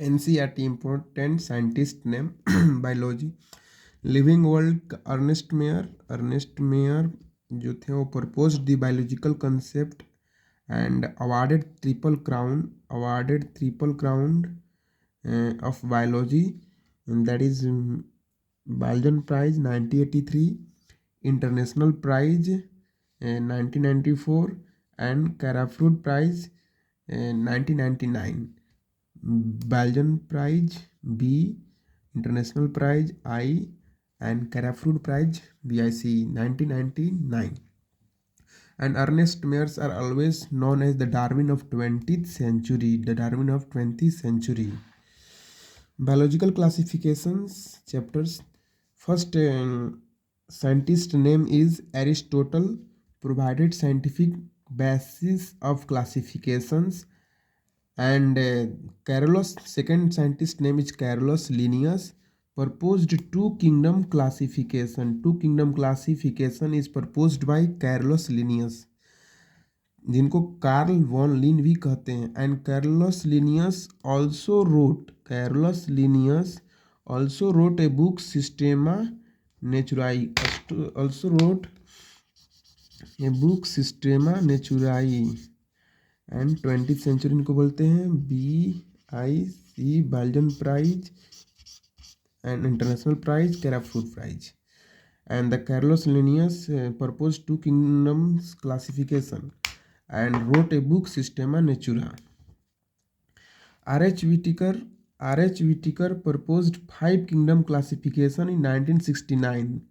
NCERT important scientist name biology. Living world Ernst Mayr जो थे वो propose the biological concept and awarded triple crown of biology, and that is Baljan Prize 1983, International Prize 1994, and Carafruit Prize 1999. Baljan Prize B, International Prize I, and Carafruit Prize BIC 1999. And Ernest Mayers are always known as the Darwin of 20th century. The Darwin of 20th century. Biological classifications chapters. First scientist name is Aristotle, provided scientific basis of classifications. And Carolus, second scientist name is Carolus Linnaeus, proposed two kingdom classification. Two kingdom classification is proposed by Carolus Linnaeus, जिनको Carl von Linne भी कहते हैं. And Carolus Linnaeus also wrote a book Systema Naturae and 20th century इनको बोलते हैं BIC, Balzan prize and international prize, Crafoord prize. And the Carolus Linnaeus proposed two kingdoms classification and wrote a book Systema Natura. R.H. Whittaker proposed five kingdom classification in 1969.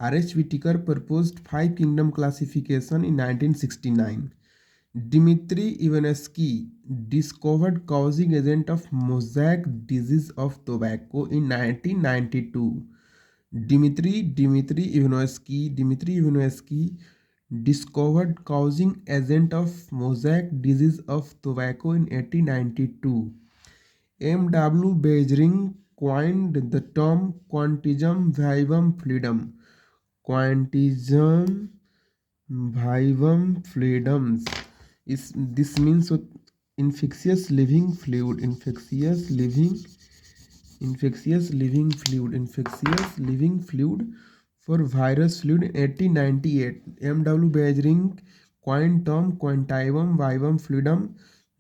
R.H. Whittaker proposed five kingdom classification in 1969. Dmitry Ivanovsky discovered causing agent of mosaic disease of tobacco in 1992. Dmitry Ivanovsky discovered causing agent of mosaic disease of tobacco in 1892. M.W. Bering coined the term quantism vivum fluidum. Quantism vivum fluidums. This means infectious living fluid for virus fluid in 1898. M.W. Bering coined term quantism vivum fluidum.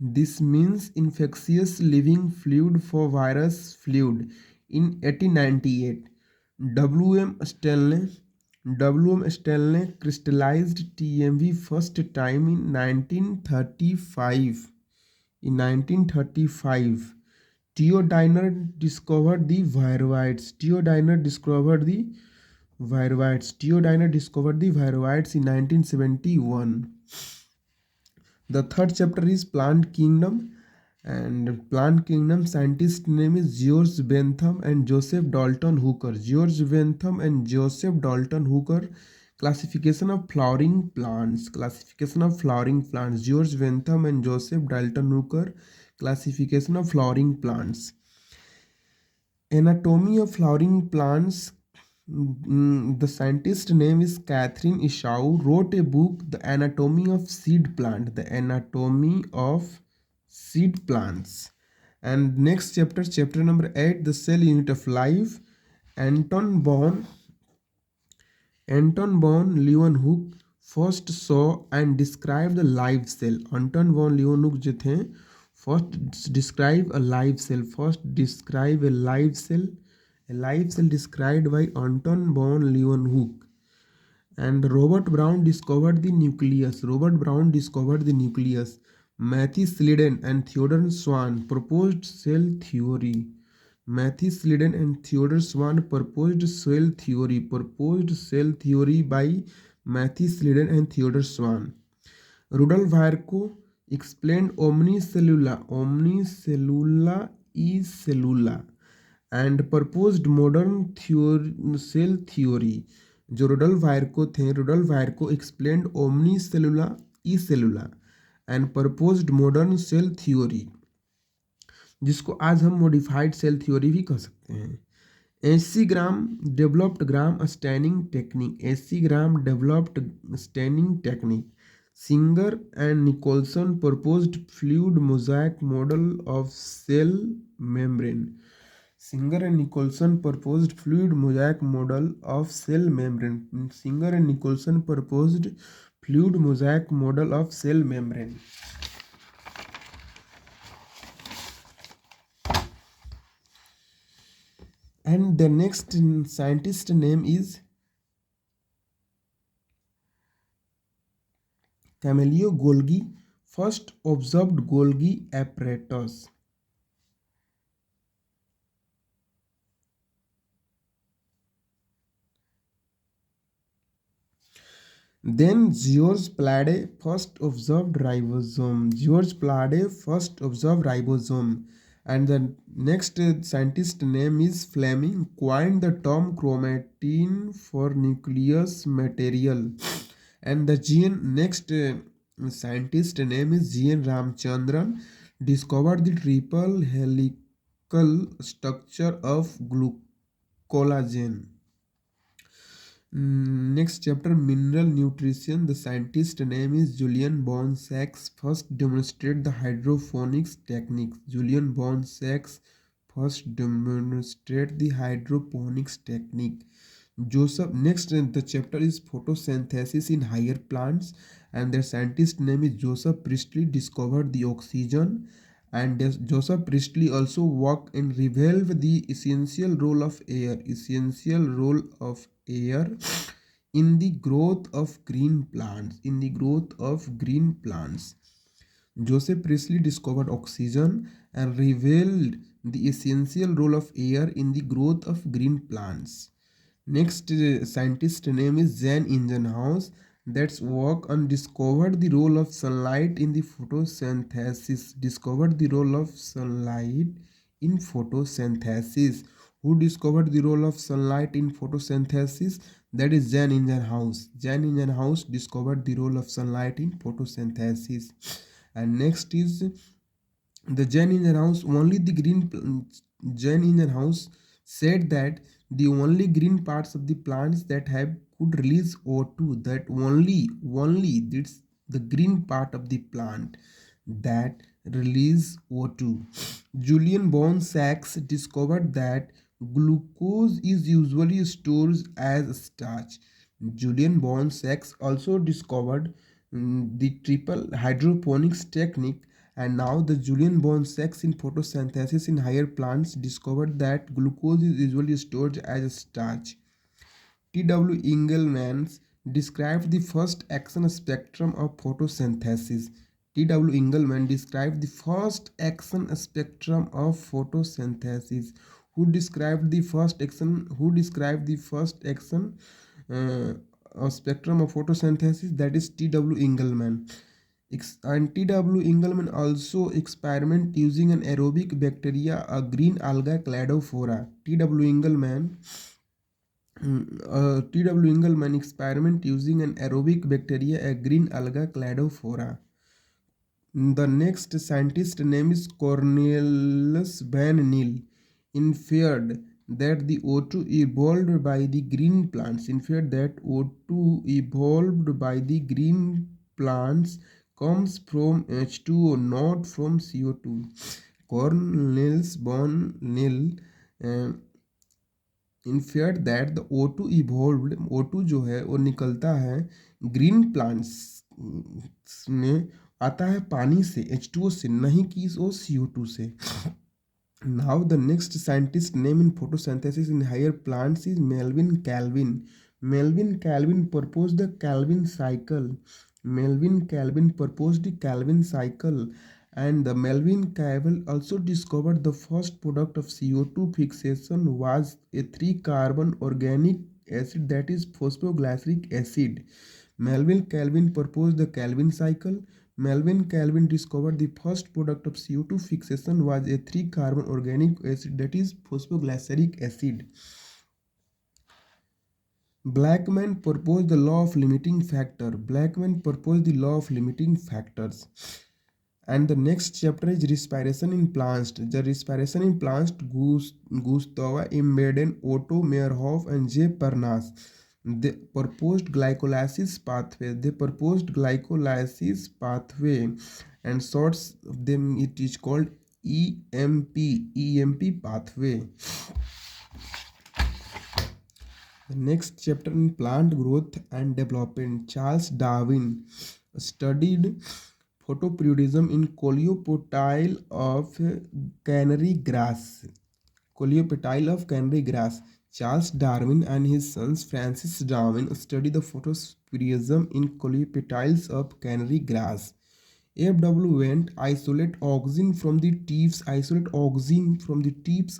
This means infectious living fluid for virus fluid in 1898. W.M. Stanley crystallized TMV first time in 1935. Theo Diner discovered the viroids. Theo Diner discovered the viroids in 1971. The third chapter is Plant Kingdom. And Plant Kingdom scientist name is George Bentham and Joseph Dalton Hooker. Classification of flowering plants. George Bentham and Joseph Dalton Hooker. Classification of flowering plants. Anatomy of flowering plants. The scientist name is Catherine Ishaw, wrote a book, The Anatomy of Seed Plants. And next chapter number 8, The Cell Unit of Life. Anton von Leeuwenhoek first saw and described the live cell. Anton von Leeuwenhoek जो थे first describe a live cell. A live cell described by Anton von Leeuwenhoek. And Robert Brown discovered the nucleus. Matthew Sliden and Theodor Swan proposed cell theory. Proposed cell theory by Matthew Sliden and Theodor Swan. Rudolf Virchow explained omnicellula e cellula and proposed modern cell theory. जो Rudolf वायरको explained omnicellula e cellula and proposed modern cell theory, जिसको आज हम modified cell theory भी कह सकते हैं. AC Graham developed Graham staining technique. Singer and Nicholson proposed fluid mosaic model of cell membrane. Singer and Nicholson proposed fluid mosaic model of cell membrane. Singer and Nicholson proposed fluid mosaic model of cell membrane. And the next scientist name is Camillo Golgi, first observed Golgi apparatus. Then George Plade first observed ribosome. George Plade first observed ribosome. And the next scientist name is Fleming, coined the term chromatin for nucleus material. And the next scientist name is G.N. Ramchandran, discovered the triple helical structure of collagen. Next chapter, mineral nutrition. The scientist name is Julian von Sachs, first demonstrated the hydroponics technique. Julian von Sachs first demonstrated the hydroponics technique. Joseph, next the chapter is photosynthesis in higher plants, and their scientist name is Joseph Priestley, discovered the oxygen. And Joseph Priestley also worked and revealed the essential role of air in the growth of green plants. Joseph Priestley discovered oxygen and revealed the essential role of air in the growth of green plants. Next scientist name is Jan Ingenhousz, that's work on discovered the role of sunlight in the photosynthesis. Discovered the role of sunlight in photosynthesis. Who discovered the role of sunlight in photosynthesis? That is Jan Ingenhousz. Jan Ingenhousz discovered the role of sunlight in photosynthesis. And next is the Jan Ingenhousz. Jan Ingenhousz said that the only green parts of the plants that have could release O2, that only this the green part of the plant that release O2. Julian von Sachs discovered that glucose is usually stored as starch. Julian von Sachs also discovered the triple hydroponics technique. And now the Julian von Sachs in photosynthesis in higher plants discovered that glucose is usually stored as starch. T.W. Engelmann described the first action spectrum of photosynthesis. T.W. Engelmann described the first action spectrum of photosynthesis. Who described the first action? Spectrum of photosynthesis? That is T.W. Engelmann. And T.W. Engelmann also experiment using an aerobic bacteria, a green alga cladophora. T.W. Engelmann experiment using an aerobic bacteria, a green alga cladophora. The next scientist name is Cornelius van Niel, inferred that the O2 evolved by the green plants. Comes from H2O, not from CO2. Cornelius van Niel inferred that the O2 evolved. O2 जो है वो निकलता है green plants में, आता है पानी से, H2O से, नहीं कि वो CO2 से. Now the next scientist name in photosynthesis in higher plants is Melvin Calvin. Melvin Calvin proposed the Calvin cycle. And the Melvin Calvin also discovered the first product of CO2 fixation was a 3-carbon organic acid, that is phosphoglyceric acid. Melvin Calvin proposed the Calvin cycle. Melvin Calvin discovered the first product of CO2 fixation was a 3-carbon organic acid, that is phosphoglyceric acid. Blackman proposed the law of limiting factor. Factors. And the next chapter is respiration in plants. The respiration in plants, Gustave Embeden, Otto Meyerhoff, and J. Parnas. They proposed glycolysis pathway, and sorts of them it is called EMP pathway. The next chapter in plant growth and development. Charles Darwin studied photoperiodism in coleoptile of canary grass. Coleoptile of canary grass. Charles Darwin and his sons Francis Darwin studied the photoperiodism in coleoptiles of canary grass. F.W. went isolate auxin from the tips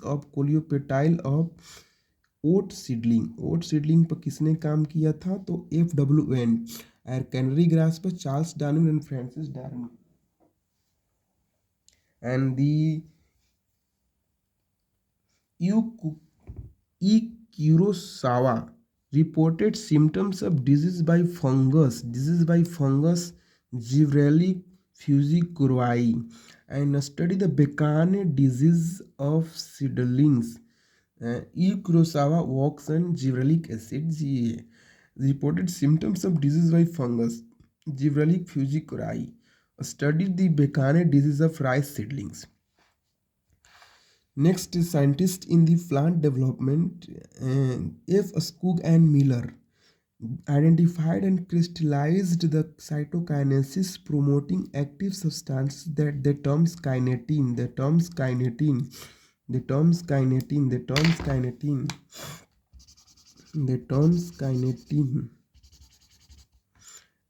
of coleoptile of oat seedling पर किसने काम किया था? तो F.W. और canary grass पर Charles Darwin and Francis Darwin. And the E. Kurosawa reported symptoms of disease by fungus Givrellic fusicorae, and studied the Bekane disease of seedlings. E. Kurosawa works on gibberellic acid GA. Reported symptoms of disease by fungus Givrellic fusicorae. Studied the Bekane disease of rice seedlings. Next is scientist in the plant development. F. Skoog and Miller identified and crystallized the cytokinesis promoting active substance that the terms kinetin.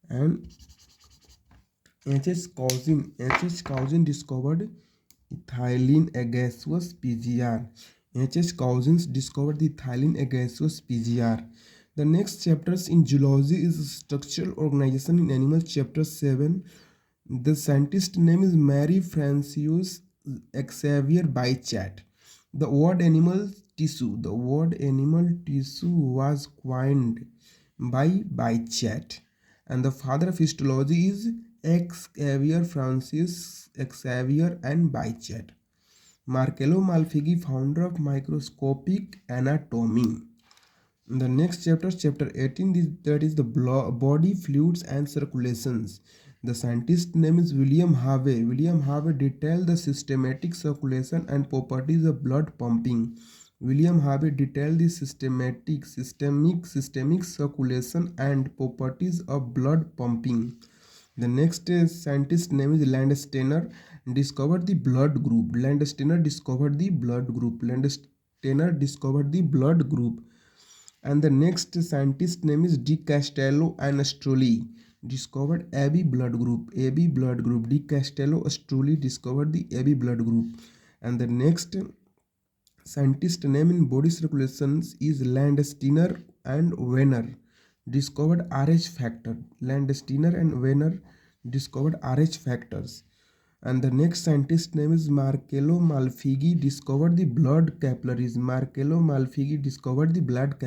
And H.H. Cousins discovered ethylene agaseous PGR. H.H. Cousins discovered the ethylene agaseous PGR. The next chapters in zoology is structural organization in animals. Chapter 7. The scientist name is Mary Francois Xavier Bichat. The word animal tissue was coined by Bichat, and the father of histology is Xavier Francis Xavier and Bichat. Marcello Malpighi, founder of microscopic anatomy. The next chapter, chapter 18, that is the body fluids and circulations. The scientist name is William Harvey. William Harvey detailed the systematic circulation and properties of blood pumping. William Harvey detailed the systemic circulation and properties of blood pumping. The next scientist name is Landsteiner. Discovered the blood group. Landsteiner discovered the blood group. And the next scientist name is De Castello and Astroli. Discovered AB blood group. De Castello Astroli discovered the AB blood group. And the next scientist name in body circulations is Landsteiner and Wenner. Discovered RH factor. Landsteiner and Wenner discovered RH factors. And the next scientist name is Marcello Malpighi discovered the blood capillaries. Discovered the blood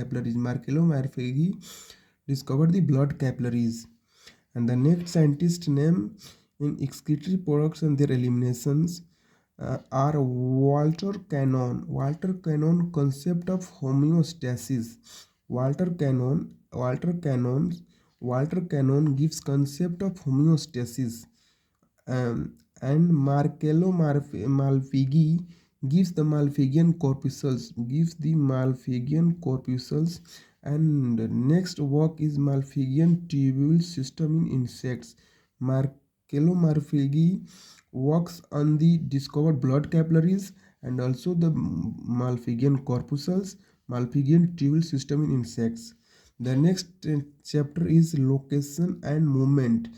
capillaries. And the next scientist name in excretory products and their eliminations are Walter Cannon. Concept of homeostasis. Walter Cannon gives concept of homeostasis. And Marcello Malpighi gives the Malpighian corpuscles. And next work is Malpighian tubule system in insects. Marcello Malpighi works on the discovered blood capillaries and also the Malpighian corpuscles, Malpighian tubule system in insects. The next chapter is location and movement.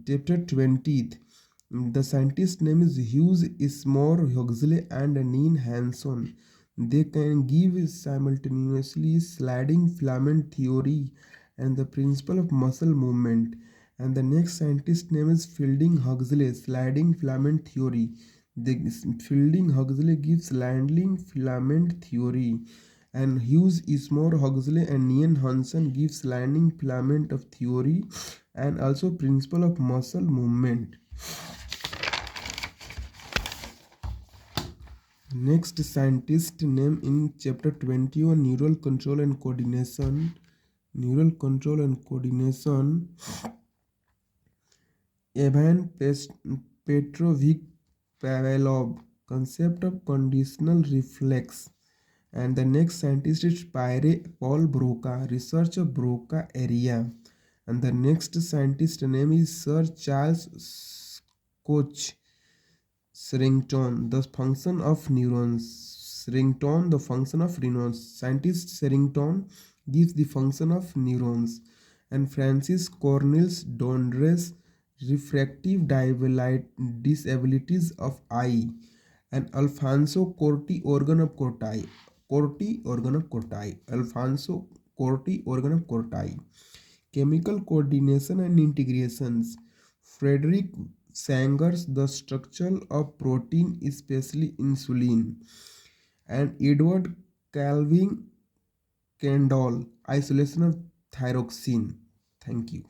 Chapter 20th. The scientist name is Hughes Ismore Huxley and Neen Hanson. They can give simultaneously sliding filament theory and the principle of muscle movement. And the next scientist name is Fielding Huxley, sliding filament theory. Fielding Huxley gives sliding filament theory. And Hughes Ismore Huxley and Neen Hanson give sliding filament of theory and also principle of muscle movement. Next scientist name in chapter 21 neural control and coordination. Neural control and coordination. Ivan Petrovich Pavlov, concept of conditional reflex. And the next scientist is Pierre Paul Broca, research of Broca area. And the next scientist name is Sir Charles Koch. Sherrington, the function of neurons. Sherrington, the function of neurons. Scientist Sherrington gives the function of neurons. And Francis Cornelius Dondres, refractive disabilities of eye. And Alfonso Corti, organ of Corti. Corti, organ of Corti. Alfonso Corti, organ of Corti. Chemical coordination and integrations. Frederick Sanger's The Structure of Protein, especially insulin. And Edward Calvin Kendall, Isolation of Thyroxine. Thank you.